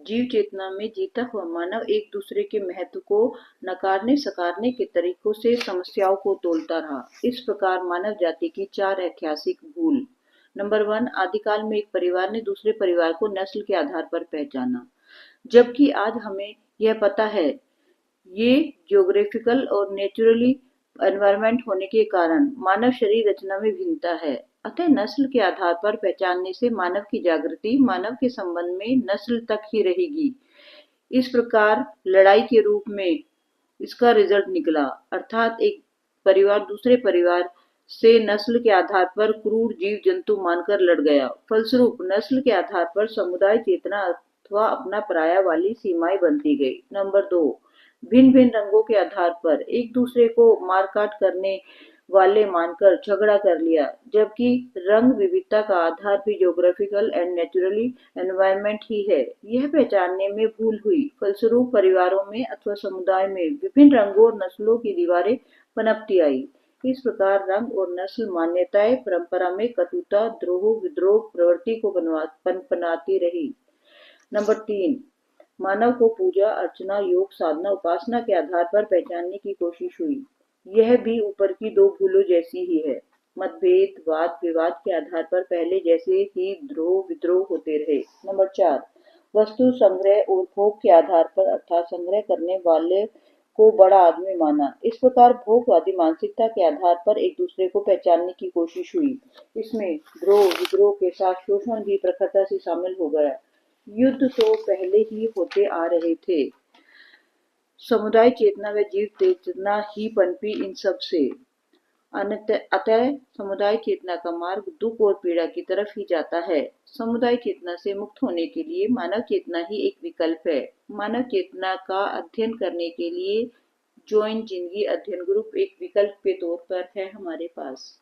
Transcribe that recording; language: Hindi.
जीव चेतना में जीता हुआ मानव एक दूसरे के महत्व को नकारने सकारने के तरीकों से समस्याओं को तोलता रहा। इस प्रकार मानव जाति की 4 ऐतिहासिक भूल। नंबर 1, आदिकाल में एक परिवार ने दूसरे परिवार को नस्ल के आधार पर पहचाना, जबकि आज हमें यह पता है ये ज्योग्राफिकल और नेचुरली एनवायरनमेंट होने के कारण मानव शरीर रचना में भिन्नता है। अतः नस्ल के आधार पर पहचानने से मानव की जागृति मानव के संबंध में नस्ल तक ही रहेगी। इस प्रकार लड़ाई के रूप में इसका रिजल्ट निकला, अर्थात एक परिवार दूसरे परिवार से नस्ल के आधार पर क्रूर जीव जंतु मानकर लड़ गया। फलस्वरूप नस्ल के आधार पर समुदाय चेतना अथवा अपना पराया वाली सीमाएं बनती गई। नंबर 2, भिन्न भिन्न रंगों के आधार पर एक दूसरे को मारकाट करने वाले मानकर झगड़ा कर लिया, जबकि रंग विविधता का आधार भी ज्योग्राफिकल एंड नेचुरली एनवायरनमेंट ही है। यह पहचानने में भूल हुई। फलस्वरूप परिवारों में अथवा समुदाय में विभिन्न रंगों और नस्लों की दीवारें पनपती आई। इस प्रकार रंग और नस्ल मान्यताएं परंपरा में कटुता, द्रोह, विद्रोह प्रवृत्ति को पनपनाती रही। नंबर 3, मानव को पूजा अर्चना, योग साधना, उपासना के आधार पर पहचानने की कोशिश हुई। यह भी ऊपर की 2 भूलों जैसी ही है। मतभेद, वाद विवाद के आधार पर पहले जैसे ही द्रोह विद्रोह होते रहे। नंबर 4, वस्तु संग्रह और भोग के आधार पर, अर्थात संग्रह करने वाले को बड़ा आदमी माना। इस प्रकार भोगवादी मानसिकता के आधार पर एक दूसरे को पहचानने की कोशिश हुई। इसमें द्रोह विद्रोह के साथ शोषण भी प्रखरता से शामिल हो गया। युद्ध तो पहले ही होते आ रहे थे। समुदाय चेतना व जीव चेतना ही पनपी इन सब से। अतः समुदाय चेतना का मार्ग दुख और पीड़ा की तरफ ही जाता है। समुदाय चेतना से मुक्त होने के लिए मानव चेतना ही एक विकल्प है। मानव चेतना का अध्ययन करने के लिए जॉइंट जिंदगी अध्ययन ग्रुप एक विकल्प के तौर पर है हमारे पास।